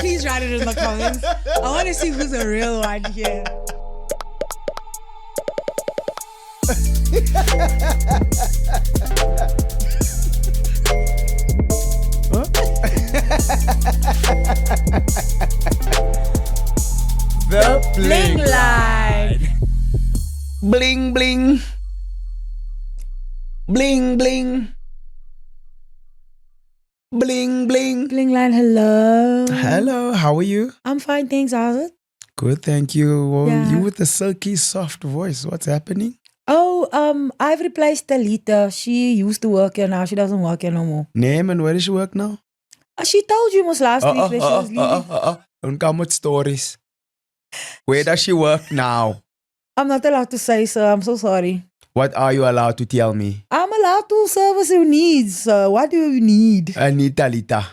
Please write it in the comments. I want to see who's a real one here. The Bling line. Bling bling. Bling bling. Bling bling. Bling line, hello. Hello, how are you? I'm fine, thanks. How's it? Good, thank you. Well, Yeah. you with the silky soft voice. What's happening? Oh, I've replaced Talita. She used to work here now. She doesn't work here no more. Name and where does she work now? She told you most last week that she was leaving. Don't come with stories. Where does she work now? I'm not allowed to say, sir. I'm so sorry. What are you allowed to tell me? I'm allowed to service your needs, sir. What do you need? I need Talita.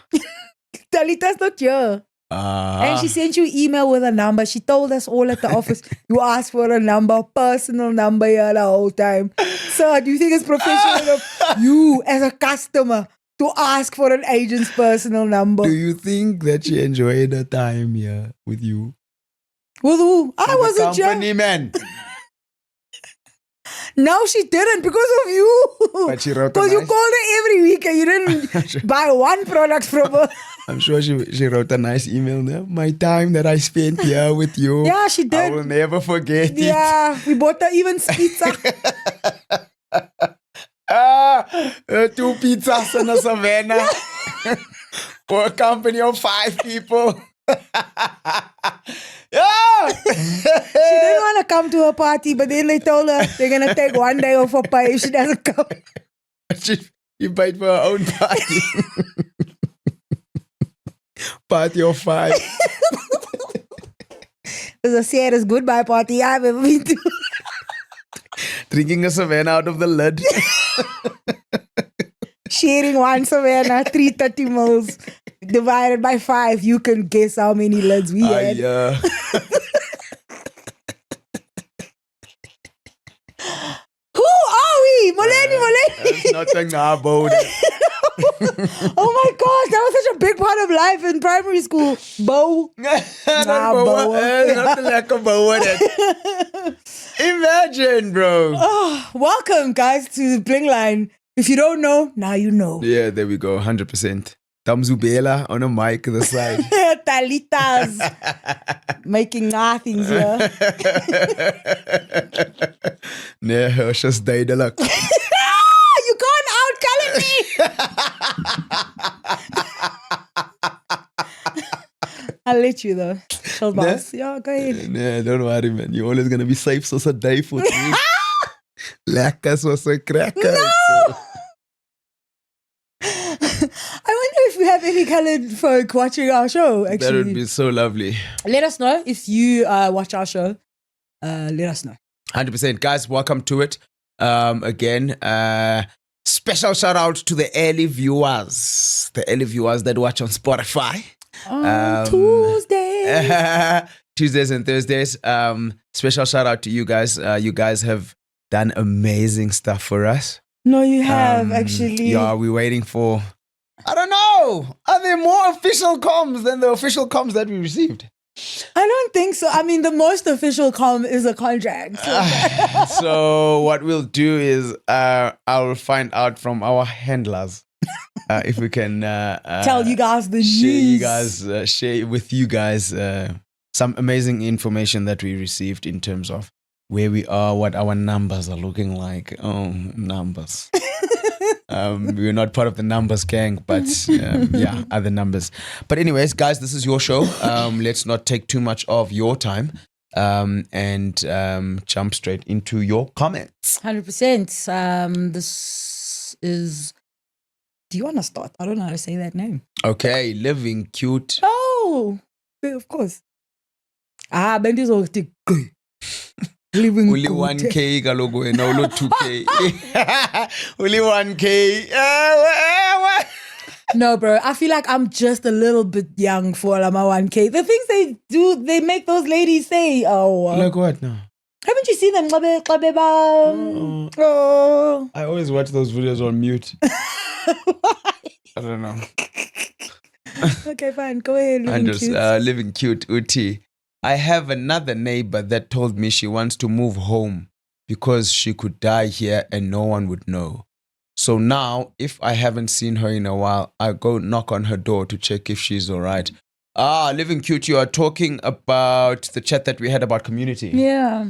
Talita's not here. And she sent you email with a number. She told us all at the office, you asked for a number, personal number here the whole time. Sir, do you think it's professional of you as a customer to ask for an agent's personal number? Do you think that she enjoyed her time here with you? With who? I wasn't here. Company man. No, she didn't because of you. But she wrote a Because you nice- called her every week and you didn't buy one product from her. I'm sure she wrote a nice email there. My time that I spent here with you. Yeah, she I did. will never forget it. Yeah, we bought her even pizza. 2 pizzas in a Savannah. For a company of 5 people. Yeah. She didn't want to come to her party, but then they told her they're going to take one day off her pay if she doesn't come. She paid for her own party. Party of 5. It was the saddest goodbye party I've ever been to. Drinking a Savannah out of the lid. Sharing one Savannah, 330 mils, divided by 5. You can guess how many lids we had. Yeah. Who are we? Moleni. There's nothing about it. Oh my gosh, that was such a big part of life in primary school. Bow. Not like a bow. Imagine, bro. Oh, welcome, guys, to Bling Line. If you don't know, now you know. Yeah, there we go. 100%. Tamzubela on a mic on the side. Talitas making nothings here. Nee, het is just duidelijk. You can't out me. I'll let you though. Chill, boss. Yeah, go ahead. Nee, don't worry, man. You're always gonna be safe soos 'n duif with me. Lekker soos 'n cracker. No! I wonder if we have any colored folk watching our show, actually. That would be so lovely. Let us know if you watch our show. Let us know. 100%. Guys, welcome to it. Again, special shout out to the early viewers. The early viewers that watch on Spotify. On Tuesday. Tuesdays and Thursdays. Special shout out to you guys. You guys have done amazing stuff for us. No, you have, actually. Yeah, we're waiting for, I don't know. Are there more official comms than the official comms that we received? I don't think so. I mean, the most official com is a contract. So. So what we'll do is I'll find out from our handlers if we can Tell you guys the news. Share with you guys some amazing information that we received in terms of where we are, what our numbers are looking like. Oh, numbers. We're not part of the numbers gang, but yeah, other numbers. But anyways, guys, this is your show. Let's not take too much of your time and jump straight into your comments. 100%. This is... Do you want to start? I don't know how to say that name. Okay, living cute. Oh, of course. Bendi's all living Only good. 1K kalogo and only 2K. Only 1K. No, bro. I feel like I'm just a little bit young for my 1K. The things they do, they make those ladies say, oh. Like what now? Haven't you seen them? Oh. I always watch those videos on mute. I don't know. Okay, fine. Go ahead. Living cute, Uti. I have another neighbor that told me she wants to move home because she could die here and no one would know. So now, if I haven't seen her in a while, I go knock on her door to check if she's all right. Living cute, you are talking about the chat that we had about community. Yeah.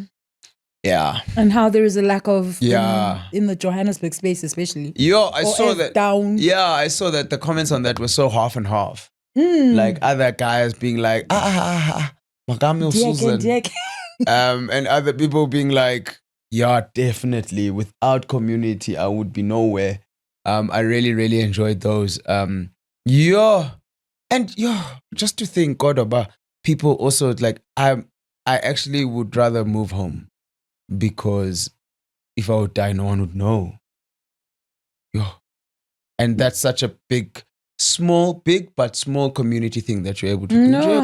Yeah. And how there is a lack of Yeah. in the Johannesburg space, especially. I saw that. Down. Yeah, I saw that the comments on that were so half and half. Like other guys being like, Magami Susan. And other people being like, yeah, definitely. Without community, I would be nowhere. I really, really enjoyed those. Just to think, God, about people also like, I actually would rather move home because if I would die, no one would know. And that's such a big but small community thing that you're able to do. No,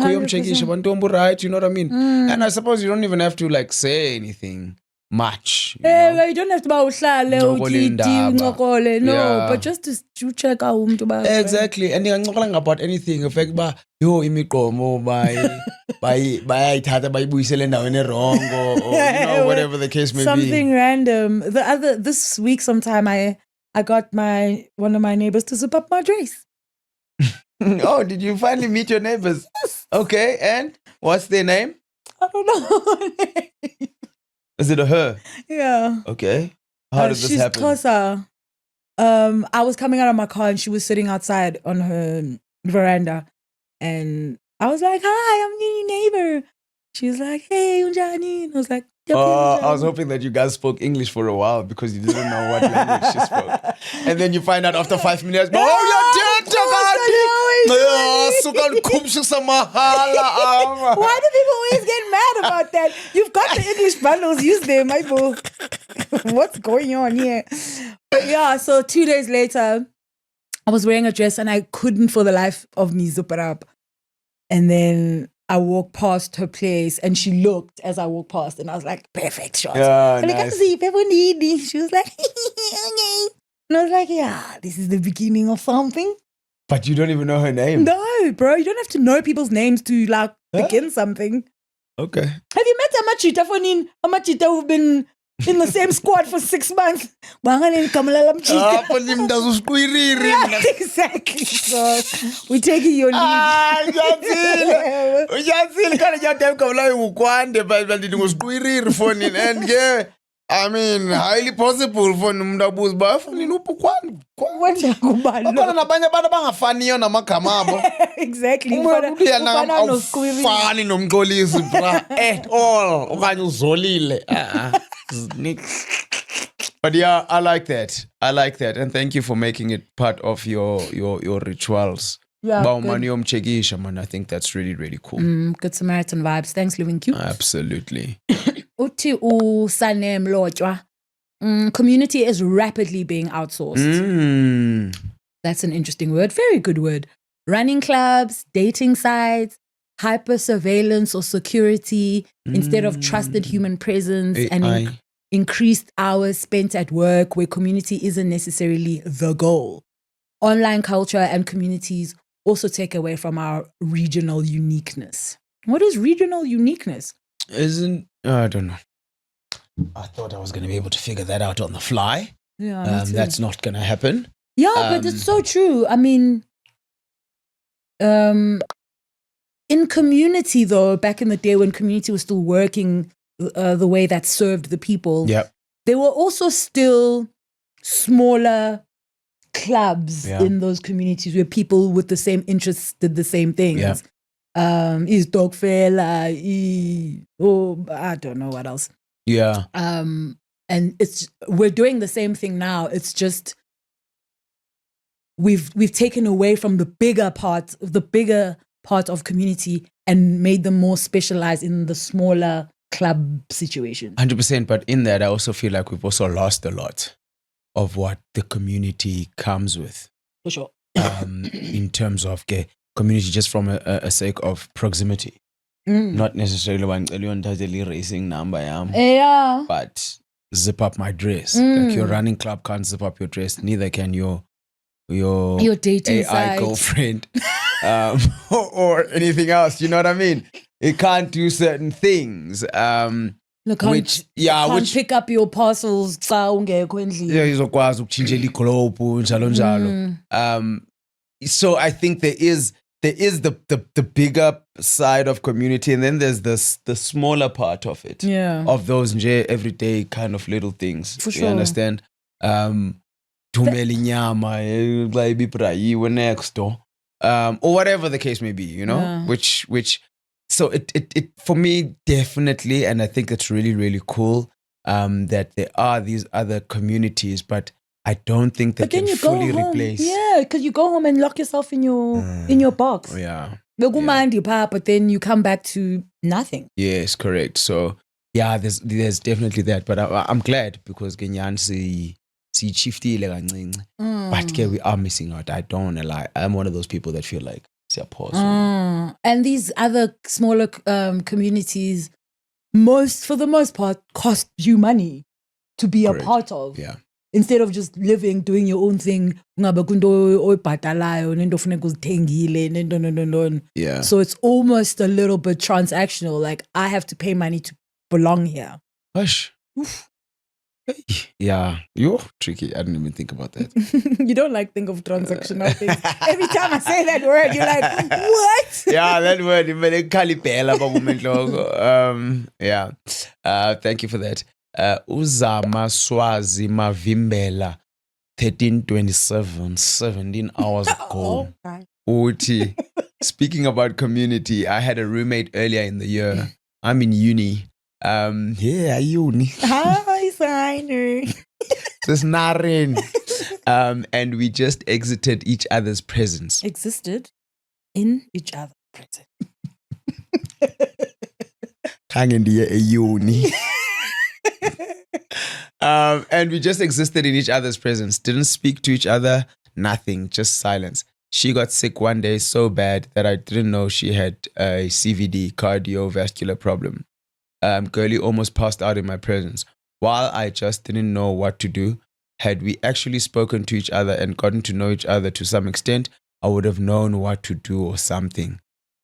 Right, you know what I mean? And I suppose you don't even have to like say anything much. You know? You don't have to but just to check out whom to exactly. And you're not about anything. In fact, imigomo bayayithatha wrong or whatever the case may something be. Something random. This week sometime I got one of my neighbors to zip up my dress. Oh, did you finally meet your neighbors? Okay, and what's their name? I don't know. Is it a her? Yeah. Okay. How did this happen? She's Xhosa. I was coming out of my car and she was sitting outside on her veranda. And I was like, hi, I'm your neighbor. She was like, hey, unjani? And I was like, I was hoping that you guys spoke English for a while because you didn't know what language she spoke. And then you find out after 5 minutes, you're dead, Why do people always get mad about that? You've got the English bundles, use them, my boo. What's going on here? But yeah, so 2 days later, I was wearing a dress and I couldn't for the life of me zip it up. And then I walked past her place and she looked as I walked past and I was like, perfect shot. Yeah, and nice. She was like, okay. And I was like, yeah, this is the beginning of something. But you don't even know her name. No, bro. You don't have to know people's names to like begin something. Okay. Have you met Amachita Fonin? Amachita who've been in the same squad for 6 months. Yeah, exactly. So we're taking your lead. And yeah, I mean, highly possible for Mdabuz exactly. At all. But yeah, I like that. And thank you for making it part of your rituals. Yeah, I think that's really, really cool. Good Samaritan vibes. Thanks, Living Cute. Absolutely. Uti Sanem Lojwa. Community is rapidly being outsourced. That's an interesting word. Very good word. Running clubs, dating sites, hyper surveillance or security instead of trusted human presence and increased hours spent at work where community isn't necessarily the goal. Online culture and communities also take away from our regional uniqueness. What is regional uniqueness? I don't know. I thought I was going to be able to figure that out on the fly. Yeah, that's not going to happen. Yeah, but it's so true. I mean, in community though, back in the day when community was still working the way that served the people, there were also still smaller clubs in those communities where people with the same interests did the same things. Is Dogfella, I don't know what else. Yeah. And we're doing the same thing now. It's just we've taken away from the bigger part of community and made them more specialized in the smaller club situation. 100%. But in that, I also feel like we've also lost a lot of what the community comes with. For sure. In terms of community, just from a sake of proximity. Not necessarily racing number, but zip up my dress. Like your running club can't zip up your dress, neither can your your dating AI site. girlfriend, or anything else. You know what I mean? It can't do certain things. Which pick up your parcels xa ungekho endlini. Yeah, izokwazi ukutshintshela iglobe njalo njalo. So I think there is the bigger side of community, and then there's the smaller part of it. Yeah. Of those everyday kind of little things. For sure. You understand? Thumela inyama, ibibra next door. Or whatever the case may be, you know? Yeah. Which so it for me definitely, and I think it's really, really cool that there are these other communities, but I don't think they can fully replace. Yeah, because you go home and lock yourself in your box. Yeah. But then you come back to nothing. Yes, correct. So yeah, there's definitely that. But I'm glad because Kenyan siyichiftile kancinci. But we are missing out. I don't want to lie. I'm one of those people that feel like and these other smaller communities, for the most part, cost you money to be a part of. Yeah. Instead of just living, doing your own thing, yeah. So it's almost a little bit transactional. Like, I have to pay money to belong here. Hush. Yeah, you're tricky. I didn't even think about that. You don't think of transactional things. Every time I say that word, you're like, what? Yeah, that word. Yeah. Thank you for that. Uzama Swazi Mavimbela 1327 17 hours ago. Uti. Speaking about community, I had a roommate earlier in the year. I'm in uni. Uni. Hi, Signer. This Naren. And we just exited each other's presence. Existed in each other's presence. Kangendiye uni. And we just existed in each other's presence. Didn't speak to each other, nothing, just silence. She got sick one day so bad that I didn't know she had a CVD, cardiovascular problem. Girlie almost passed out in my presence. While I just didn't know what to do, had we actually spoken to each other and gotten to know each other to some extent, I would have known what to do or something.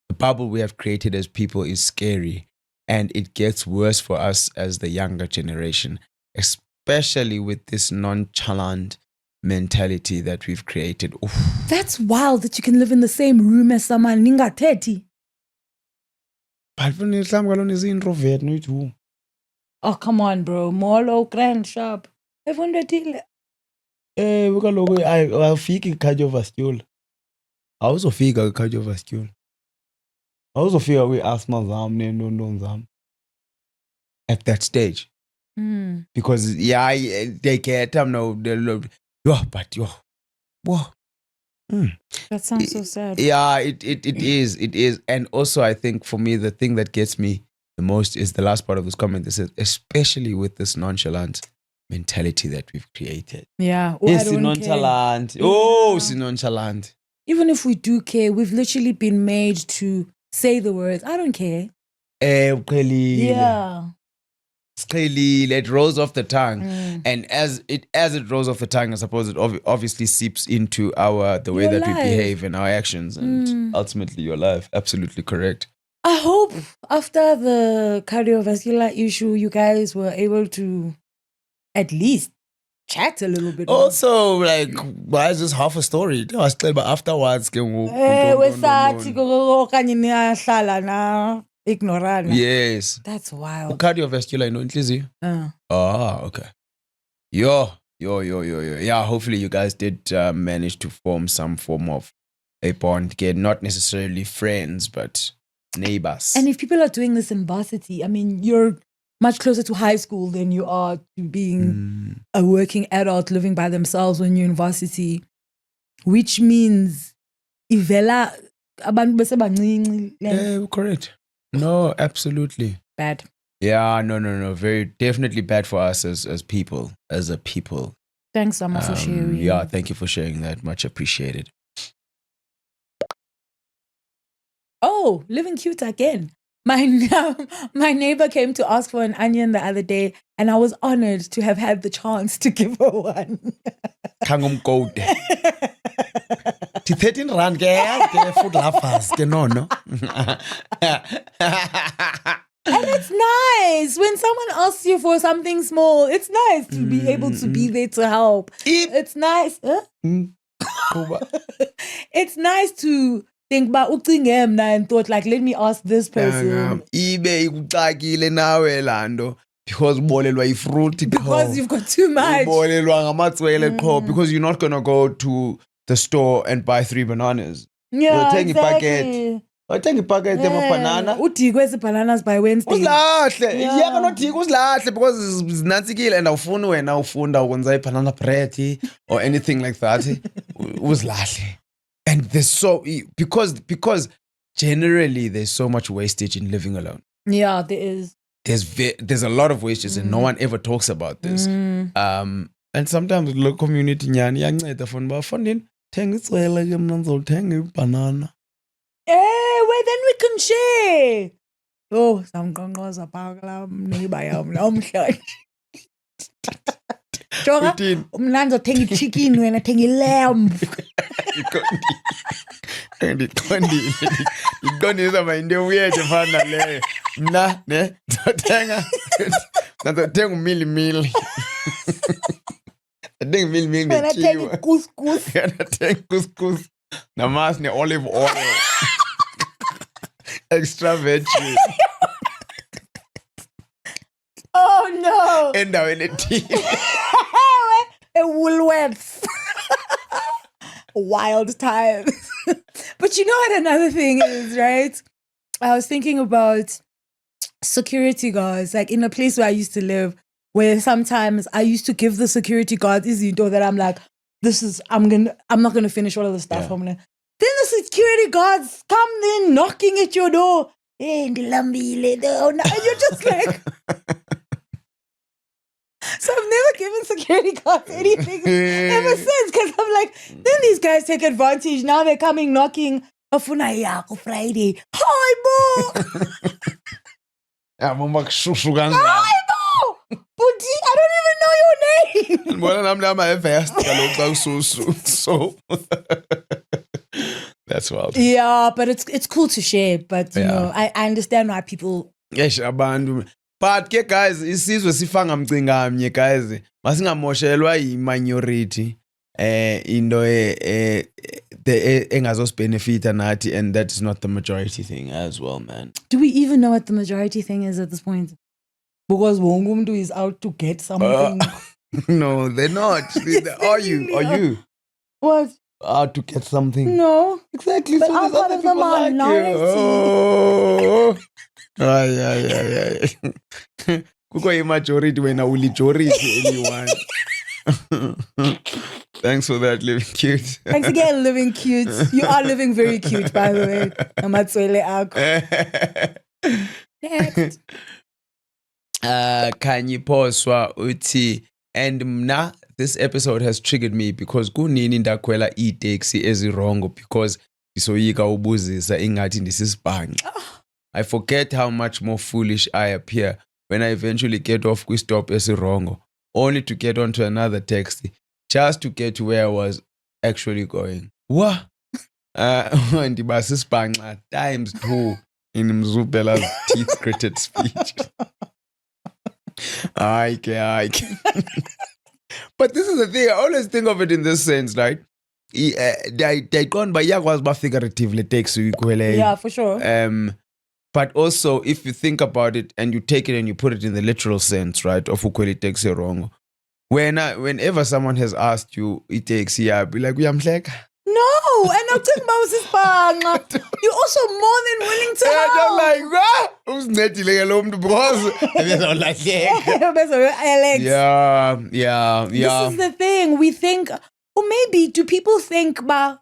The bubble we have created as people is scary. And it gets worse for us as the younger generation, especially with this nonchalant mentality that we've created. Oof. That's wild that you can live in the same room as someone ningathethi. Oh, come on, bro. Molo, grand shop. I'll fika cardiovascular. I also fika cardiovascular. I also feel we asthma zam at that stage. Because they get That sounds so sad. Yeah, it is. And also I think for me the thing that gets me the most is the last part of this comment. It says, especially with this nonchalant mentality that we've created. Yeah. It's nonchalant. Oh, it's nonchalant. Even if we do care, we've literally been made to say the words, I don't care. Yeah. It rolls off the tongue. And as it rolls off the tongue, I suppose it obviously seeps into the way that we behave and our actions and ultimately your life. Absolutely correct. I hope after the cardiovascular issue, you guys were able to at least chat a little bit. Also, why is this half a story? I was telling afterwards. Yes. That's wild. Cardiovascular, inhliziyo. Okay. Yo. Yeah, hopefully you guys did manage to form some form of a bond. Not necessarily friends, but neighbors. And if people are doing this in varsity, I mean, you're much closer to high school than you are to being a working adult living by themselves when you're in varsity, which means ivela abantu besebancinci. Correct. No, absolutely. Bad. Yeah, no. Very definitely bad for us as people, as a people. Thanks, Amma, for sharing. Yeah, thank you for sharing that. Much appreciated. Oh, living cute again. My neighbor came to ask for an onion the other day, and I was honored to have had the chance to give her one. 13 rand ke food lovers ke no. And it's nice when someone asks you for something small. It's nice to be able to be there to help. It's nice. It's nice to think about ucingem and thought like, let me ask this person. Ibe ikucakile nawe lando because ubolelwa ifruit because you've got too much. Ubolelwa ngamatswele qho because you're not gonna go to the store and buy 3 bananas. Yeah, exactly. Wathenga ipacket yamabanana. Udikwe ezi bananas by Wednesday. Usilahle. Yeka nodika usilahle because zinantsikile and awufuni wena ufunda ukwenza ibanana bread or anything like that. Usilahle. And there's so because generally there's so much wastage in living alone. Yeah, there is. There's a lot of wastage and no one ever talks about this. And sometimes the local community nyani yanceda funa bafundini thenga itswele ke mna ngizothenga ibanana. Well, then we can share. Oh, samqonqoza phakala neighbor yam namhlanje. Jonga, mna ngizothenga i-chicken wena thenga i-lamb. Ndiqondisa into weird efana leyo. Mna ne ngizothenga umili. Athenga umili ngethiwa. Couscous. Athenga couscous namasi ne-olive oil. Extra veggie. Oh no. Endaweni ethile. A Woolworths. Wild times. But you know what another thing is, right? I was thinking about security guards, like in a place where I used to live, where sometimes I used to give the security guards izinto that I'm like, I'm not gonna finish all of the stuff. Yeah. Then the security guards come in knocking at your door. And you're just like so I've never given security guards anything ever since because I'm like, then these guys take advantage. Now they're coming knocking. Afuna Friday. Hi, Bo. Hi, Bo. Buti, I don't even know your name. So that's wild. Yeah, but it's cool to share. But you know, I understand why people. Yes, abantu. But ke guys, isizwe sifanga mcingamnye guys. Masingamoshelwa yi-minority into engazosbenefita nathi, and that is not the majority thing as well, man. Do we even know what the majority thing is at this point? Because wonke umuntu is out to get something. No, they're not. Are you? What? Out to get something. No. Exactly. But so I'm part of the minority. Oh. Yeah. Kuko i-majority wena uli-jority anyone. Thanks for that, living cute. Thanks again, living cute. You are living very cute, by the way. Amatswele akho. Next. Kanye Poswa uthi, and mna, this episode has triggered me because kunini ndakhwela itaxi ezirongo because ndisoyika ubuzisa ingathi ndisisibhanqa. I forget how much more foolish I appear when I eventually get off kwi-stop esirongo, only to get onto another taxi, just to get to where I was actually going. What? Ndiba sisibhanqa times 2 in Mzubela's teeth-gritted speech. Aike. But this is the thing, I always think of it in this sense, right? They gone by yakwazi figuratively taxi uyikhwele. Yeah, for sure. But also, if you think about it and you take it and you put it in the literal sense, right, of ukhwele taxi wrong. Whenever someone has asked you, it takes I'll be like, uyamhleka. No, and I'm talking about sisibhanqa. You're also more than willing to help. I'm like, what? Usincedile lo muntu because Yeah. This is the thing. We think, or maybe do people think about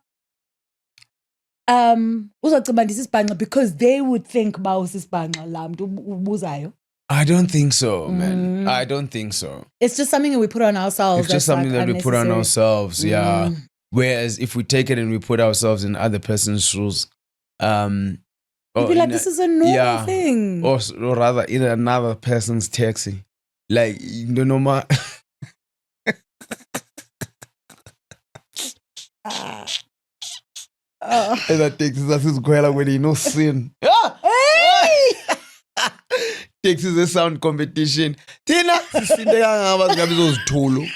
because they would think about sisibhanqa la muntu ubuzayo? I don't think so, man. I don't think so. It's just something that we put on ourselves. It's just something that we put on ourselves, yeah. Whereas if we take it and we put ourselves in other person's shoes, you'd be like, this is a normal thing. Or rather, in another person's taxi. Like, you know, my... Eza taxi sasizikhwela kweli no sin. Taxi ze sound competition. Thina sisinde kangaba singabe zozithulo.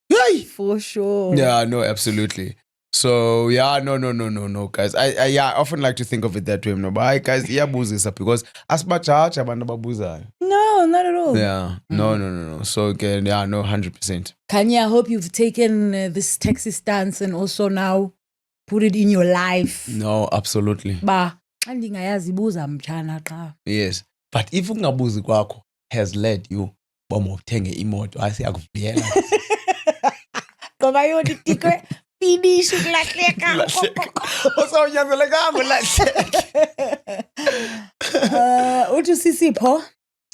Hey! For sure. Yeah, no, absolutely. So yeah, no, guys. I often like to think of it that way. No, but guys, iyabuzisa because asibajaji abantu ababuzayo. No, not at all. Yeah, no. So again, yeah, no, 100%. Kanye, I hope you've taken this taxi stance and also now put it in your life. No, absolutely. Ba, andingayazibuza mchana xa. Yes, but if ungabuzi kwakho has led you boma uthenge imoto, asiyakuvuyela. Ngoba yona tikwe finish ukulahleka. Usawunyanzelekanga ulahleke. Uthi Sisipho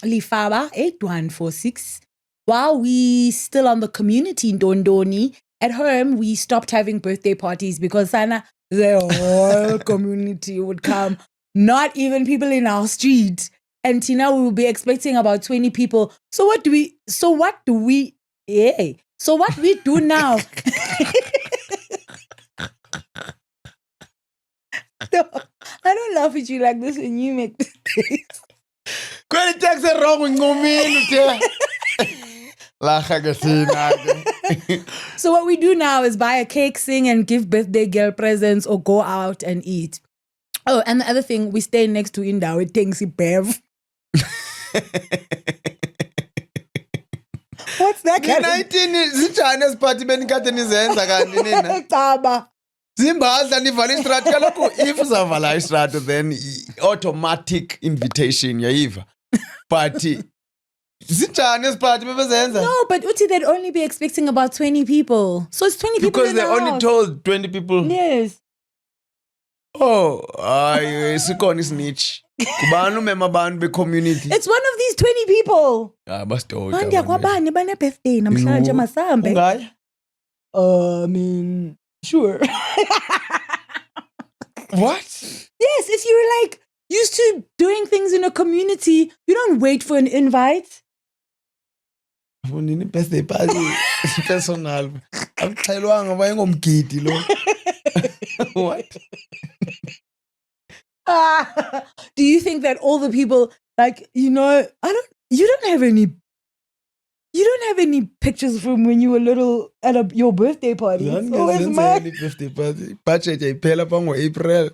Lifaba 8146. While we still on the community in Dondoni, at home we stopped having birthday parties because Sana, the whole community would come, not even people in our street. And Tina, we will be expecting about 20 people. So what do we do now? No, I don't laugh at you like this when you make mistakes. Kweli taxi wrong with ngomini. So what we do now is buy a cake, sing, and give birthday girl presents or go out and eat. Oh, and the other thing, we stay next to Inda with Tengsi Bev. What's that? 19 zinjani party benikade nizenza kanti nina? Taba. Zimbadla nivala istrato kaloku if uzavala istrato then automatic invitation yayiva. But zinjani party bebezenza? No, but Uti, they'd only be expecting about 20 people. So it's 20 people because in the they only house. told 20 people. Yes. Oh, sikoni snitch. Kubani umema abantu be community. It's one of these 20 people. Bastoda. Mandi akwabani bane birthday namhlanje masambe. Ungaya? I mean, sure. What? Yes, if you're like used to doing things in a community, you don't wait for an invite. Funini birthday party personal. Akuxhelwanga bayengomgidi lo. What? Do you think that all the people, like, you don't have any pictures from when you were little at your birthday party? So it's my birthday party. Budget iphela pango April.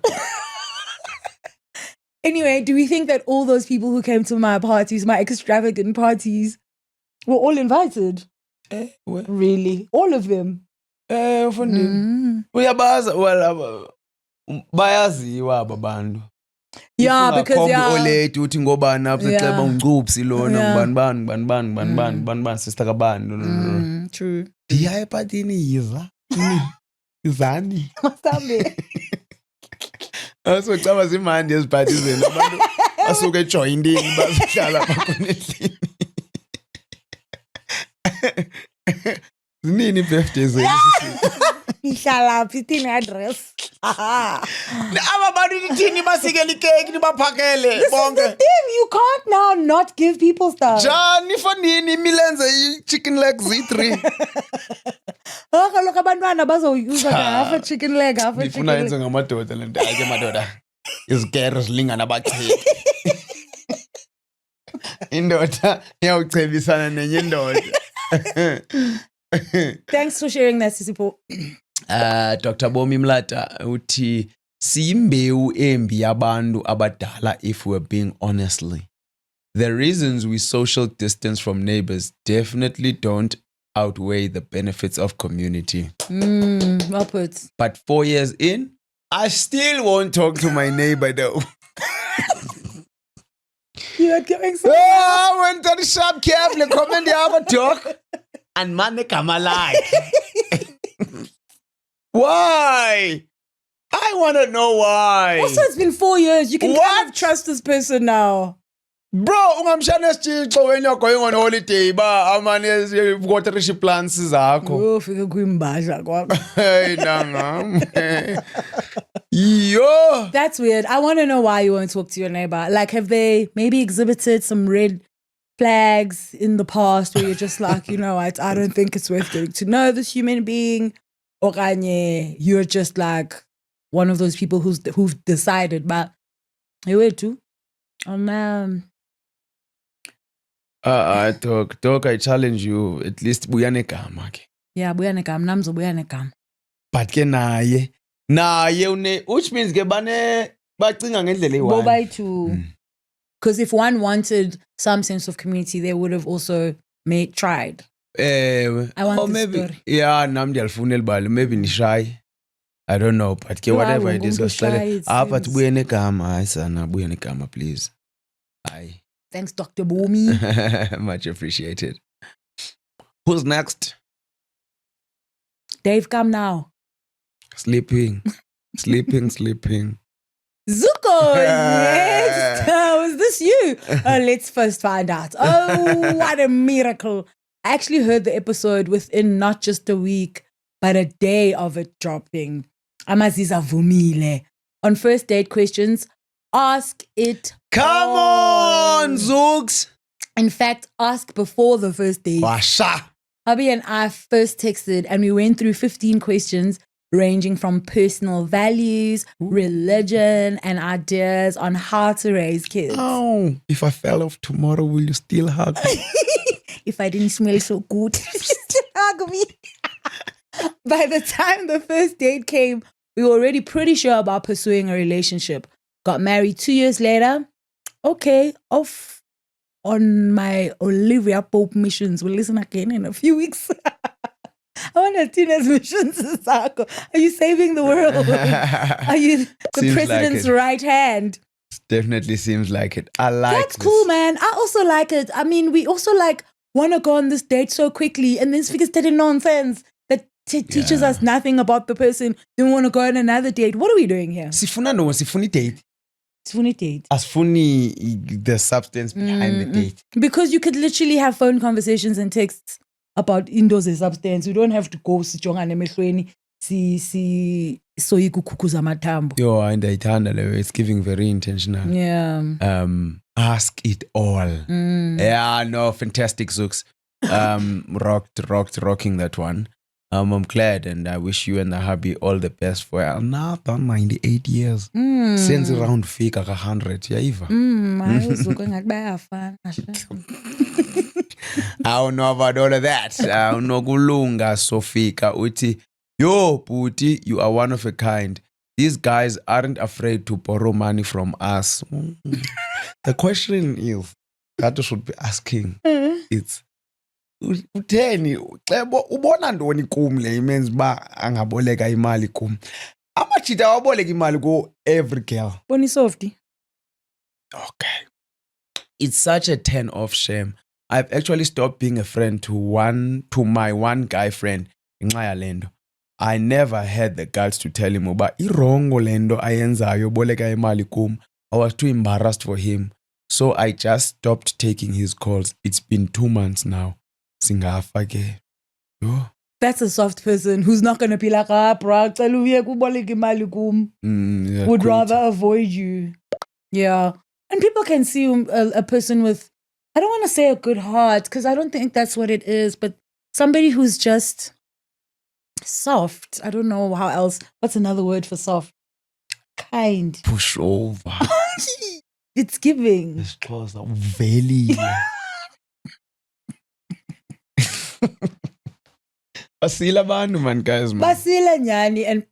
Anyway, do we think that all those people who came to my parties, my extravagant parties, were all invited? Really? All of them? Ufundini. Uyabaza well bayaziwa ababantu. Yeah, because olate uthi ngobani apha siceba ungcupsi lona ngubani sister kabani. True. Ndiya epartini yiza. Izani. Masambe. Asocaba zimandi eziparty zenu abantu asuke joining bazihlala bakonendlini. Zinini birthdays zenu sisi? Ihlala phi thina address. Ababantu nithini basikele icake nibaphakele bonke. This is the thing, you can't now not give people stuff. Jani fonini milenze chicken legs z3. Kaloku abantwana bazoyuza half a chicken leg, half a chicken Ngifuna leg. yenze ngamadoda lento ake madoda. Izigero zilingana abacheki. Indoda iyawucebisana nenye indoda. Thanks for sharing that, Sisipo. Dr. Bomi Mlata uthi siyimbewu embi yabantu abadala if we're being honestly. The reasons we social distance from neighbors definitely don't outweigh the benefits of community. Well put. But 4 years in, I still won't talk to my neighbor though. You're going so I went to the shop carefully, comment the talk. And man, come alive. Why? I want to know why. Also, it's been 4 years. You can kind of trust this person now. Bro, ungamshana sicixo when you're going on holiday ba amane waterish plants zakho. Ufike kwimbasha kwakho. Hey nangam. Yo. That's weird. I want to know why you won't talk to your neighbor. Like, have they maybe exhibited some red flags in the past where you're just like, you know what, I don't think it's worth getting to know this human being? Or you're just like, one of those people who've decided, but hey, wait too. Dog, I challenge you, at least buya negama ke. Yeah, buya negama, namzo buya negama. But ke naye which means ke bacinga ngendlela eyi-one. Bobai too. Because if one wanted some sense of community, they would have also tried. I want or the maybe story. yeah, nam ndiyalifuna elibali, maybe ni shy. I don't know, but ke whatever it is, but buya negama, hayi sana, buya negama, please. Hayi. Thanks, Dr. Bomi. Much appreciated. Who's next? Dave, come now. Sleeping. Zuko, yes. Was this you? Let's first find out. Oh, what a miracle. I actually heard the episode within not just a week, but a day of it dropping. Amaziza Vumile. On first date questions, ask it. Come on, Zooks. In fact, ask before the first date. Washa. Hubby and I first texted and we went through 15 questions ranging from personal values, religion, and ideas on how to raise kids. Oh, if I fell off tomorrow, will you still hug me? If I didn't smell so good, you still hug me. By the time the first date came, we were already pretty sure about pursuing a relationship. Got married 2 years later. Okay, off on my Olivia Pope missions. We'll listen again in a few weeks. I want a Tina's missions, Sako. Are you saving the world? Are you the Seems president's like right hand? Definitely seems like it. I like That's cool, man. I also like it. I mean, we also want to go on this date so quickly and then speak steady nonsense that teaches us nothing about the person. Then we want to go on another date. What are we doing here? Sifuni date. Sifuni date. Asifuni the substance behind the date. Because you could literally have phone conversations and texts about indoors and substance. We don't have to go sichongane emehlweni si soyiku kukuza matambo. Yo, and it's giving very intentional. Yeah. Ask it all. Yeah, no, fantastic, Zooks. Rocking that one. I'm glad, and I wish you and the hubby all the best for another 98 years. Since around fika 100, yaiva. I don't know about all of that. Nokulunga Sofika uti. Yo, Puti, you are one of a kind. These guys aren't afraid to borrow money from us. The question is, that should be asking, it's, utheni xebo ubona ntoni kum le imenza uba angaboleka imali kum amachita awaboleka imali ku every girl Boni softy. Okay, it's such a turn off shame. I've actually stopped being a friend to my one guy friend ngenxa yale nto. I never had the guts to tell him uba irongo le nto ayenzayo boleka imali kum. I was too embarrassed for him, so I just stopped taking his calls. It's been 2 months now. Singafa ke. That's a soft person who's not going to be like, bro, would rather avoid you. Yeah. And people can see a person with, I don't want to say a good heart, because I don't think that's what it is, but somebody who's just soft. I don't know how else. What's another word for soft? Kind. Push over. It's giving. It's close up. Valley. Basila bantu man, guys, man. Basila nyani, and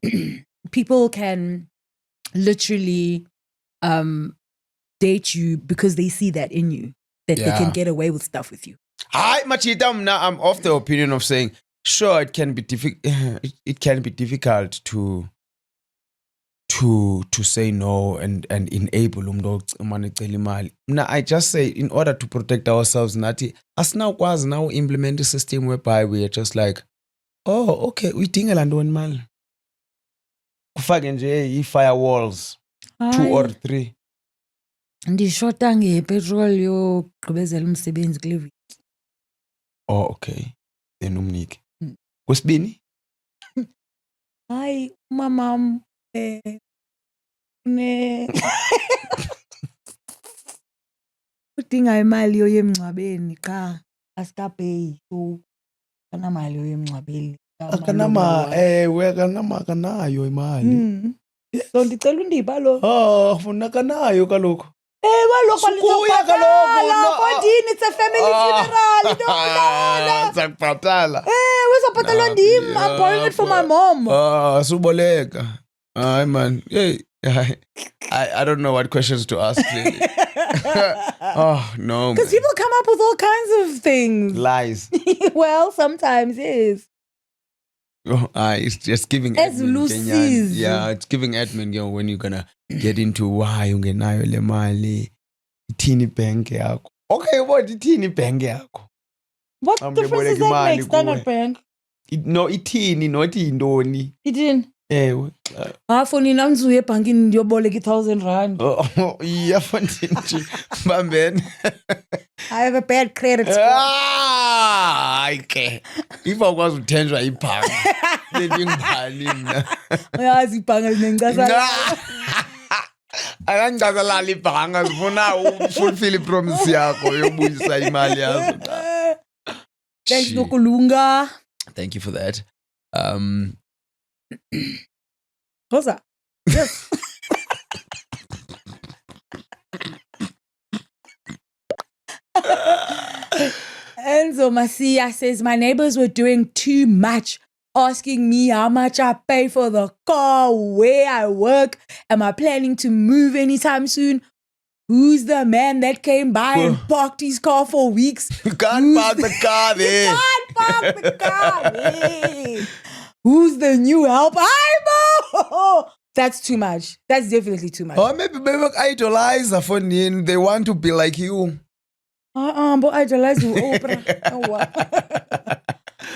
people can literally date you because they see that in you, that they can get away with stuff with you. Hi, Machita. Now I'm of the opinion of saying, sure, it can be difficult to say no and enable umntu. Now I just say, in order to protect ourselves, nathi asinawukwazi now implement a system whereby we are just like, oh, okay, uyidingela ntoni mali? Kufake nje i-firewalls 2 or 3. Ndishota ngepetrol yogqibezela umsebenzi kule week. Oh, okay. Then umnike. Kwesibini? Hayi, umamam udinga imali yoya emngcwabeni qha asikapeyi, so kanamali yoya emngcwabeni. Akanayo imali. So ndicela undipha lo. Oh, funeka nayo kaloku. Kaloku Sukuya kaloku. Kodini, it's a family funeral. No. Sakubhatala. Uzobhatalwa ndim. I'm borrowing it for my mom. Suboleka. Hayi man. Hey. I don't know what questions to ask. Really. Oh no. Because people come up with all kinds of things. Lies. Well, sometimes it is. Oh, it's just giving As admin, Lucy's. yeah, it's giving admin, when you're gonna get into why ungenayo le mali. Ithini bank yakho. Okay, what ithini bank yakho? What difference does that make? Standard Bank? No, ithini, not indoni. Ithini? Ewe. For nina ngizuye ebhankini ndiyoboleka 1,000 rand. Yeah, fandini. Bambeni. I have a bad credit score. Okay. If I was uthenjwa ibhanki, bengibhali mina. Uyazi ibhanka zinencasa. Akangicazalala ibhanka zifuna ufulfill ipromise yakho yobuyisa imali yazo. Thanks Nokulunga. Thank you for that. Rosa. Yes. Enzo Masia says, my neighbors were doing too much, asking me how much I pay for the car, where I work, am I planning to move anytime soon? Who's the man that came by and parked his car for weeks? You can't park the car there. You can't park the car there. Who's the new help? That's too much. That's definitely too much. Or maybe idolize a phone. They want to be like you. But idolize you.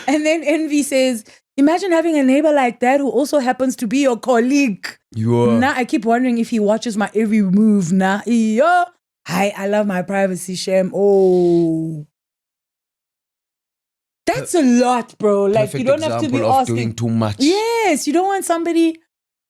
And then Envy says, imagine having a neighbor like that who also happens to be your colleague. Now I keep wondering if he watches my every move. I love my privacy, Shem. Oh. That's a lot, bro. Like, you don't have to be asking. Doing too much. Yes, you don't want somebody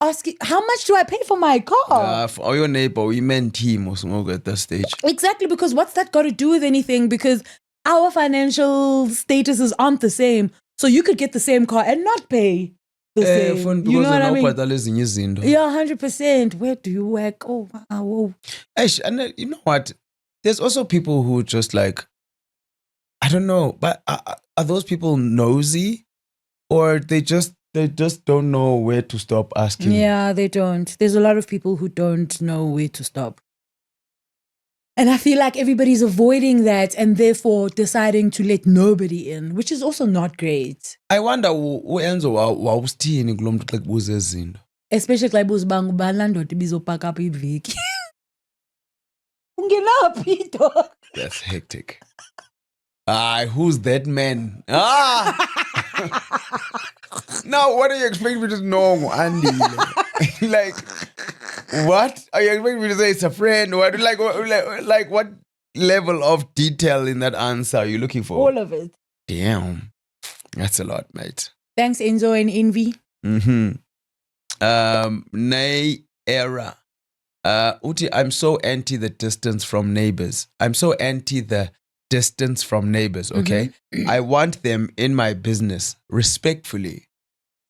asking, how much do I pay for my car? For your neighbor, we meant him or something at that stage. Exactly, because what's that got to do with anything? Because our financial statuses aren't the same. So you could get the same car and not pay the same. You know what I mean? Yeah, 100%. Where do you work? Oh, wow. And you know what? There's also people who just like, I don't know, but are those people nosy? Or they just don't know where to stop asking? Yeah, they don't. There's a lot of people who don't know where to stop. And I feel like everybody's avoiding that and therefore deciding to let nobody in, which is also not great. I wonder Enzo wawusithini kulo muntu xa kubuza izinto. Especially xa ibuza uba ngubani laa ndoda ibizopaka apha iveki. Ungenaphi dog? That's hectic. Who's that man? Now, what are you expecting me to know, Andy? Like, what? Are you expecting me to say it's a friend? What? Like what level of detail in that answer are you looking for? All of it. Damn. That's a lot, mate. Thanks, Enzo and Envy. Nay era. Uti, I'm so anti the distance from neighbors. Okay? I want them in my business respectfully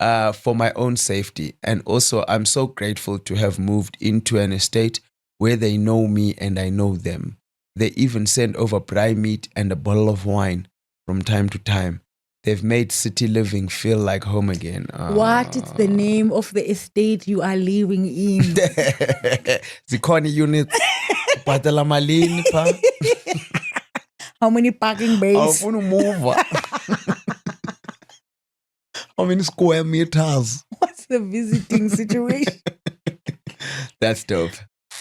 for my own safety. And also, I'm so grateful to have moved into an estate where they know me and I know them. They even send over braai meat and a bottle of wine from time to time. They've made city living feel like home again. What is the name of the estate you are living in? Zikhona units. Bhatala malini pha? How many parking bays? Awufuna move. How many square meters? What's the visiting situation? That's dope.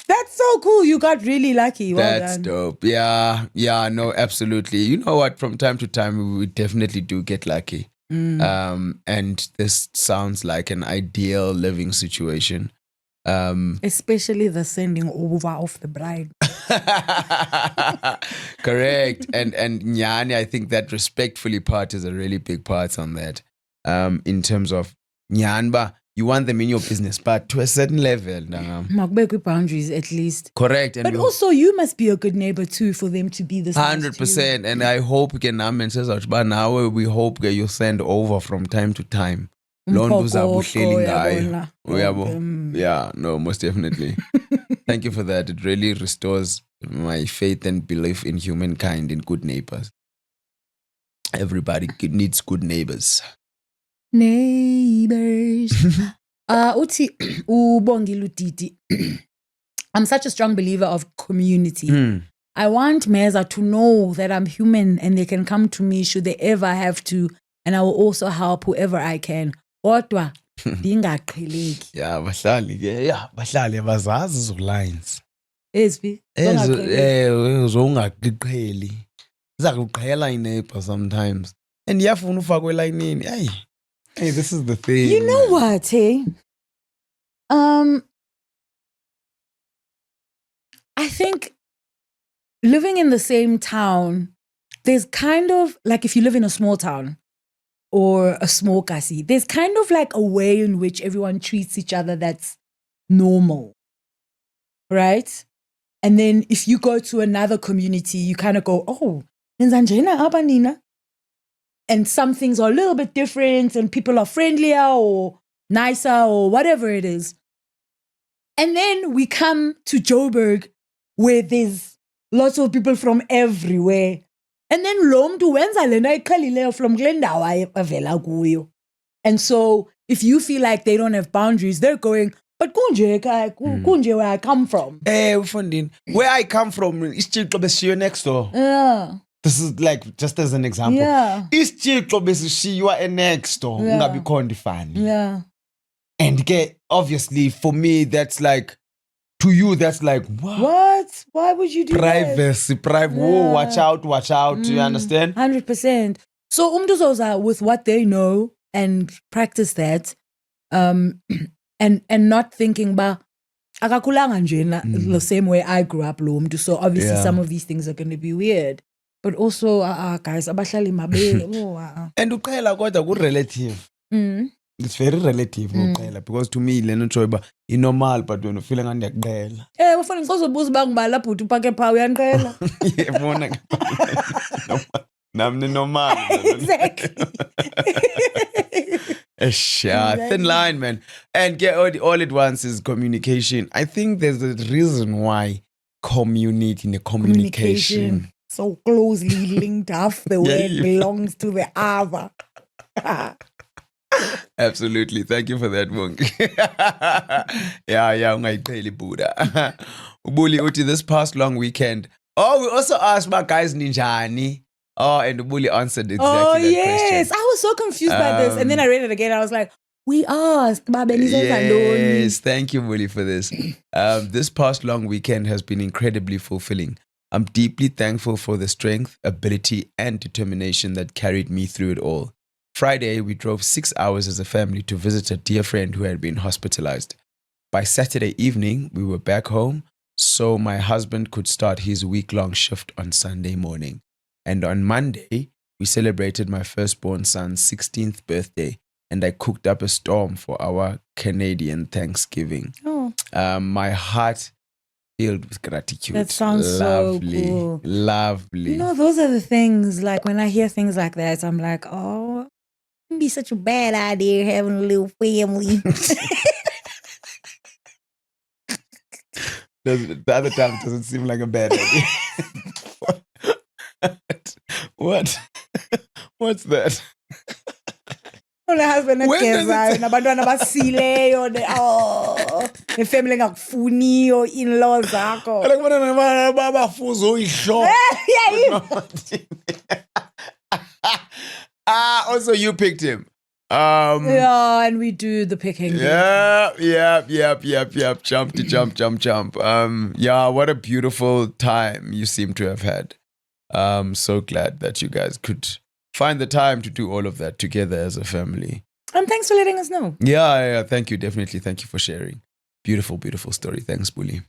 That's so cool. You got really lucky. Well That's done. dope. Yeah, no, absolutely. You know what? From time to time, we definitely do get lucky. And this sounds like an ideal living situation. Especially the sending over of the bride. Correct. And Nyani, I think that respectfully part is a really big part on that. In terms of Nyanba, you want them in your business, but to a certain level. Makubekwe boundaries at least. Correct. But also you must be a good neighbor too for them to be this 100%. And I hope Namen says now we hope you send over from time to time. Yeah, no, most definitely. Thank you for that. It really restores my faith and belief in humankind, in good neighbors. Everybody needs good neighbors. Neighbors. Uthi ubongile uDidi. I'm such a strong believer of community. I want Meza to know that I'm human and they can come to me should they ever have to, and I will also help whoever I can. Kodwa ndingaqheleki. Yeah, bahlali abazazi zo lines. Eziphi? Zongaqiqheli. Zakuqhela ineighbor sometimes. And iyafuna ufakwe elayinini. Hey, this is the thing. You know what, hey? I think living in the same town, there's kind of like if you live in a small town or a small kasi, there's kind of like a way in which everyone treats each other that's normal, right? And then if you go to another community, you kind of go, oh, nenzanjena apa nina? And some things are a little bit different and people are friendlier or nicer or whatever it is. And then we come to Joburg where there's lots of people from everywhere. And then lo mntu wenza lena iqhelileyo from kule ndawo avela kuyo. And so if you feel like they don't have boundaries, they're going, but kunje where I come from. Ufundini. Where I come from, isitshixo besishiyo next door. Yeah. This is like, just as an example. Yeah. Isitshixo besishiwa next door. Ungabikho ndifani. Yeah. And obviously, for me, that's like, to you, that's like, what? Why would you do privacy, that? Whoa, watch out. Do you understand? 100%. So umntu uzoza with what they know and practice that, and not thinking ba akakhulanga nje the same way I grew up lo mntu. So obviously some of these things are going to be weird. But also, guys, abahlali mabe. And uqhela kodwa ku-relative. It's very relative because to me lena choiba inormal but when ufile ngani yakuqhela. Ufuna ngizobuza bangibala bhuti upake pha uyanqhela. Yebona nami normal. Exactly. Thin line, man. And all it wants is communication. I think there's a reason why communication so closely linked up the way it belongs to the other. Absolutely. Thank you for that, Monk. Ungayiqheli Buddha. Ubuli uthi this past long weekend. Oh, we also asked my guys ninjani. Oh, and Ubuli answered exactly that question. Yes. I was so confused by this. And then I read it again. I was like, we asked. Yes, thank you, Ubuli, for this. This past long weekend has been incredibly fulfilling. I'm deeply thankful for the strength, ability, and determination that carried me through it all. Friday, we drove 6 hours as a family to visit a dear friend who had been hospitalized. By Saturday evening, we were back home, so my husband could start his week-long shift on Sunday morning. And on Monday, we celebrated my firstborn son's 16th birthday, and I cooked up a storm for our Canadian Thanksgiving. Oh. My heart filled with gratitude. That sounds lovely. So cool. Lovely. You know, those are the things, like when I hear things like that, I'm like, oh, it wouldn't be such a bad idea having a little family. The other time doesn't seem like a bad idea. What? What's that? Husband nabantwana basileyo nefamily engakufuni or in-laws zakho. Also you picked him. And we do the picking. Yep. Jump. What a beautiful time you seem to have had. So glad that you guys could find the time to do all of that together as a family. And thanks for letting us know. Yeah, thank you. Definitely. Thank you for sharing. Beautiful, beautiful story. Thanks, Bully.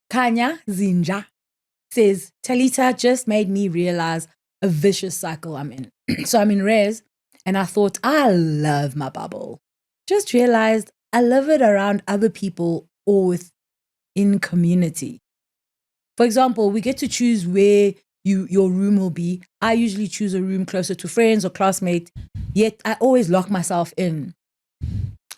Kanya Zinja says, Talita just made me realize a vicious cycle I'm in. So I'm in res and I thought, I love my bubble. Just realized I love it around other people or within community. For example, we get to choose where your room will be. I usually choose a room closer to friends or classmates, yet I always lock myself in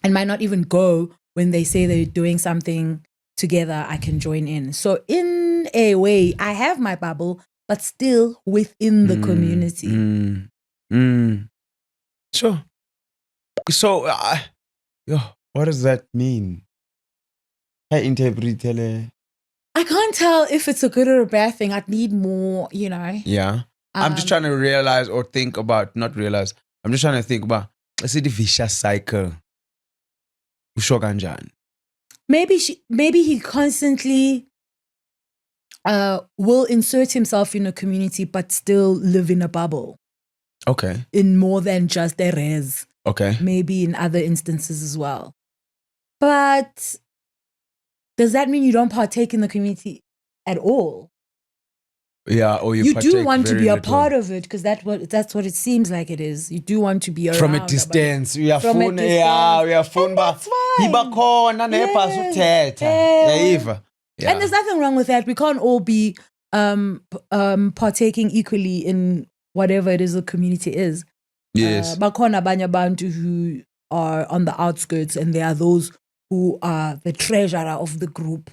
and might not even go when they say they're doing something together. I can join in. So in a way, I have my bubble, but still within the community. Sure. So, what does that mean? I can't tell if it's a good or a bad thing. I'd need more, Yeah. I'm just trying to realize or think about, not realize. I'm just trying to think about, let's say the vicious cycle. Maybe he constantly will insert himself in a community but still live in a bubble. Okay. In more than just a res. Okay. Maybe in other instances as well. But does that mean you don't partake in the community at all? Yeah, or you do want to be a part of it because that's what it seems like it is. You do want to be around from a distance. We are from phone, a distance. we are phone. That's fine. And there's nothing wrong with that. We can't all be partaking equally in whatever it is the community is. Yes. Bakhona abanye abantu who are on the outskirts, and there are those who are the treasurer of the group.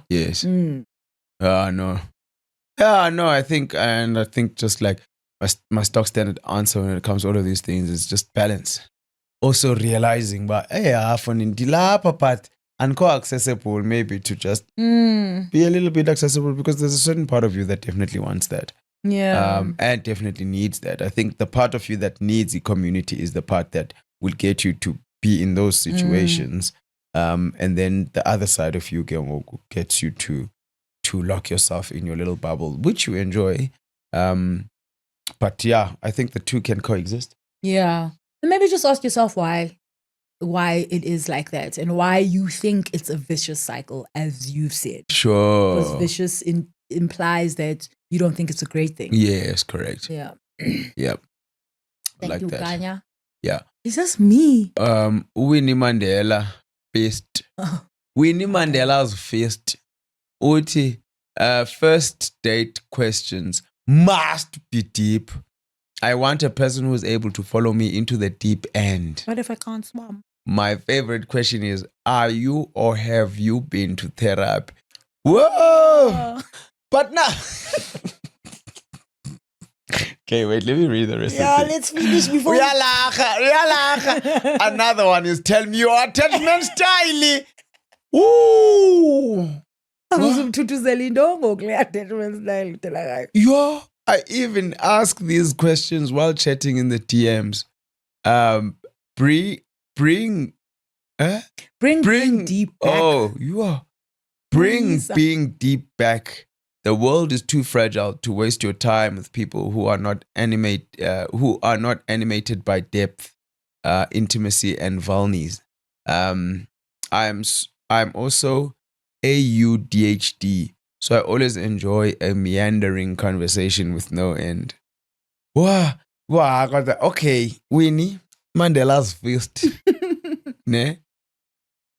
Yes. No. Yeah, no, I think just like my stock standard answer when it comes to all of these things is just balance. Also realizing, but hey, often in dilapa part and co-accessible, maybe to just be a little bit accessible, because there's a certain part of you that definitely wants that. Yeah. And definitely needs that. I think the part of you that needs the community is the part that will get you to be in those situations. And then the other side of you gets you to lock yourself in your little bubble, which you enjoy. But yeah, I think the two can coexist. Yeah. And maybe just ask yourself why it is like that and why you think it's a vicious cycle, as you've said. Sure. Because vicious implies that you don't think it's a great thing. Yes, correct. Yeah. Yep. Thank like you, that. Kanya. Yeah. Is this me? Winnie Mandela faced. Winnie Mandela's faced. Uti, first date questions must be deep. I want a person who is able to follow me into the deep end. What if I can't swim? My favorite question is, are you or have you been to therapy? Whoa! But now... Okay, wait, let me read the rest of it. Let's finish before... Riyalaga. Another one is, tell me your attachment style. Ooh! Yeah, I even ask these questions while chatting in the DMs. Bring deep back. Oh, you are. Bring being deep back. The world is too fragile to waste your time with people who are not animated by depth, intimacy, and vulnies. I'm also AUDHD, so I always enjoy a meandering conversation with no end. Wow, I got that. Okay, Winnie Mandela's fist. Ne?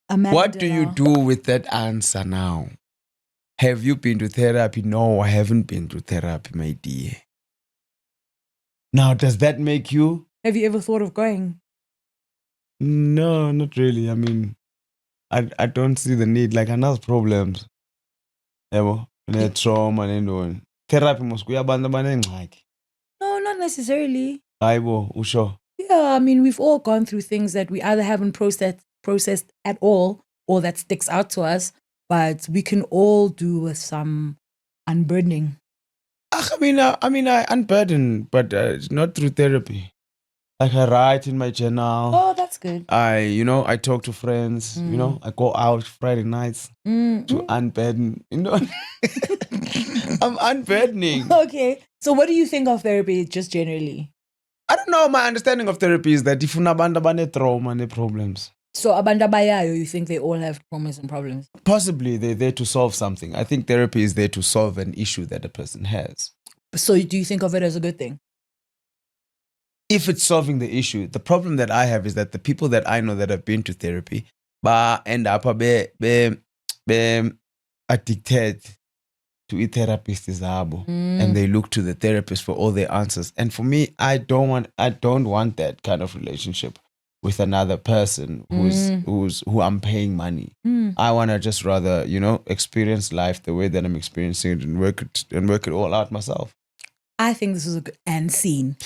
What do you do with that answer now? Have you been to therapy? No, I haven't been to therapy, my dear. Now, does that make you? Have you ever thought of going? No, not really. I mean, I don't see the need. Like, another problems. Trauma and therapy must go. No, not necessarily. Usho. Yeah, I mean, we've all gone through things that we either haven't processed at all, or that sticks out to us, but we can all do with some unburdening. I mean, I unburden, but not through therapy. Like, I write in my journal. Oh, that's good. I talk to friends. I go out Friday nights to unburden. I'm unburdening. Okay. So what do you think of therapy just generally? I don't know. My understanding of therapy is that if you have trauma and problems. So abantu abayayo, you think they all have traumas and problems? Possibly they're there to solve something. I think therapy is there to solve an issue that a person has. So do you think of it as a good thing? If it's solving the issue, the problem that I have is that the people that I know that have been to therapy end up be addicted to a therapist zabo and they look to the therapist for all their answers. And for me, I don't want that kind of relationship with another person who I'm paying money. I want to just rather, experience life the way that I'm experiencing it and work it all out myself. I think this was a good end scene.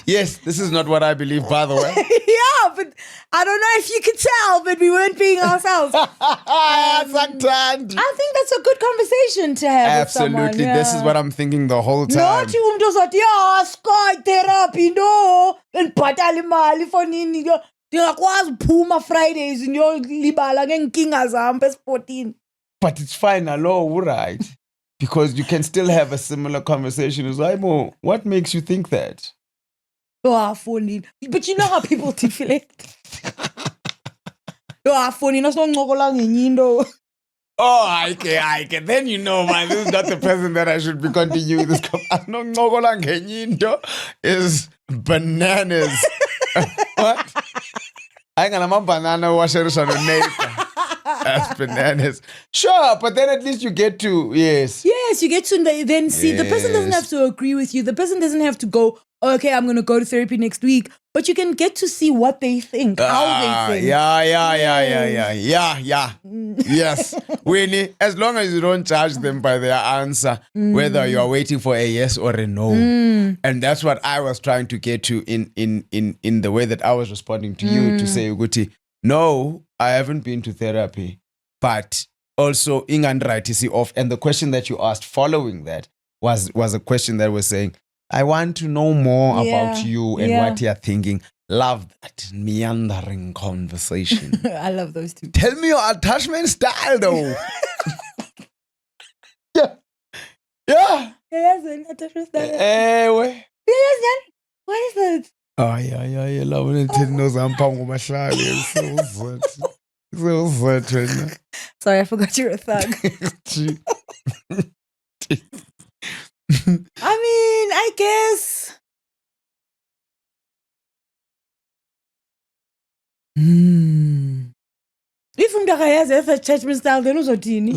Yes, this is not what I believe, by the way. Yeah, but I don't know if you could tell, but we weren't being ourselves. I think that's a good conversation to have. Absolutely. With someone, yeah. This is what I'm thinking the whole time. Not you just sky therapy, no. And patali mali for nini. Ndingakwazi uphuma Fridays ndiyolibala ngeenkinga zam esi-14. But it's fine, hello, right? Because you can still have a similar conversation as Aimo. What makes you think that? Funny. But you know how people feel it. Funny. Oh, I can. Then you know, man, this is not the person that I should be continuing this. Is bananas. What? I got a banana washer on a neighbor. That's bananas. Sure, but then at least you get to, yes. Yes, you get to then see. Yes. The person doesn't have to agree with you. The person doesn't have to go, okay, I'm going to go to therapy next week. But you can get to see what they think, how they think. Yeah. Yes. Winnie, as long as you don't judge them by their answer, whether you are waiting for a yes or a no. And that's what I was trying to get to in the way that I was responding to you, to say, Uguti, no, I haven't been to therapy, but also ingandwriting off. And the question that you asked following that was a question that was saying, I want to know more about you and what you're thinking. Love that meandering conversation. I love those two. Tell me your attachment style, though. Yeah. Yes, an attachment style. What is that? Oh, yeah. Love it. Sorry, I forgot you're a thug. I mean, I guess. If umntakayazi attachment style, then uzothini?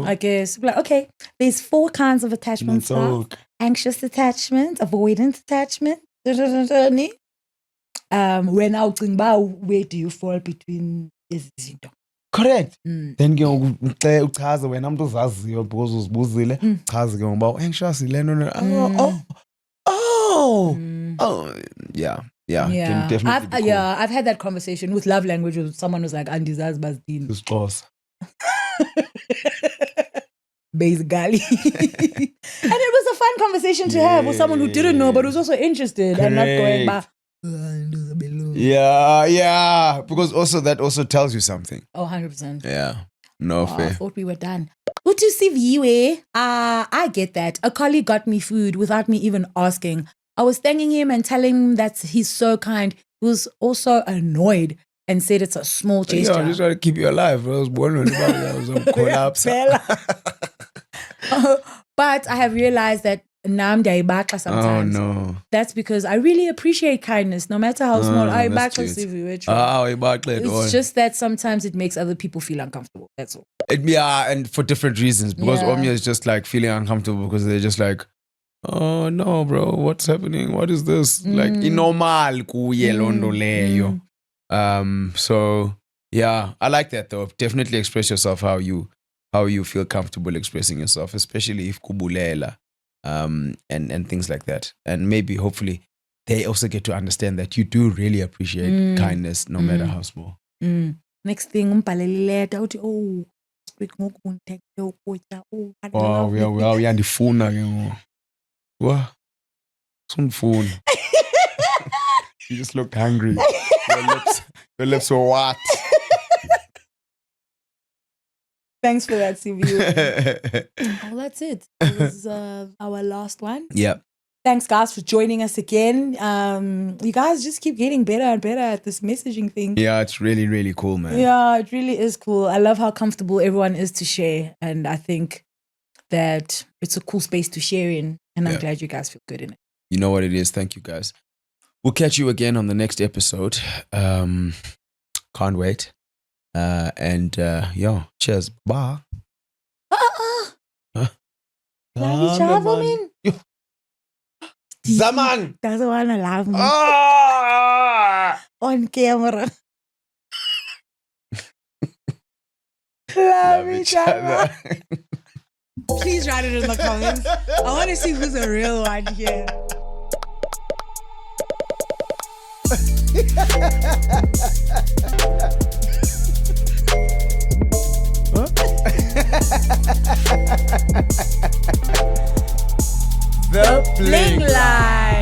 I guess. Okay, there's 4 kinds of attachment style. Anxious attachment, avoidant attachment. When I think about where do you fall between these zinto? Correct. Then uchaze wena umuntu uzaziyo because uzibuzile chaze ke ngoba anxious leno yeah can definitely I've had that conversation with love language with someone who's like andizazi bazidini Xhosa basically. And it was a fun conversation to have with someone who didn't know but was also interested. Correct. And not going back. Yeah. Because also that also tells you something. Oh, 100%. Yeah. No fair. I thought we were done. Good to see you. I get that. A colleague got me food without me even asking. I was thanking him and telling him that he's so kind. He was also annoyed and said it's a small gesture. Yeah, I'm just trying to keep you alive. I was born when I was on collapse. But I have realized that sometimes. Oh no. That's because I really appreciate kindness, no matter how small. It's just that sometimes it makes other people feel uncomfortable. That's all. And for different reasons. Because Omnia is just like feeling uncomfortable because they're just like, oh no, bro, what's happening? What is this? Like normal kuye londo leyo. So yeah, I like that though. Definitely express yourself how you feel comfortable expressing yourself, especially if kubulela. And things like that. And maybe, hopefully, they also get to understand that you do really appreciate kindness, no matter how small. Next thing, Wow, we are the phone again. What? Some phone. You just looked hungry. Your lips were what? Thanks for that, CVU. Well, that's it. It was our last one. Yeah. Thanks, guys, for joining us again. You guys just keep getting better and better at this messaging thing. Yeah, it's really, really cool, man. Yeah, it really is cool. I love how comfortable everyone is to share. And I think that it's a cool space to share in. And I'm glad you guys feel good in it. You know what it is. Thank you, guys. We'll catch you again on the next episode. Can't wait. Cheers. Bye. Love each other, man. Zaman! Doesn't want to love me. Ah! On camera. Love each other. Please write it in the comments. I want to see who's a real one here. The Bling Bling Live.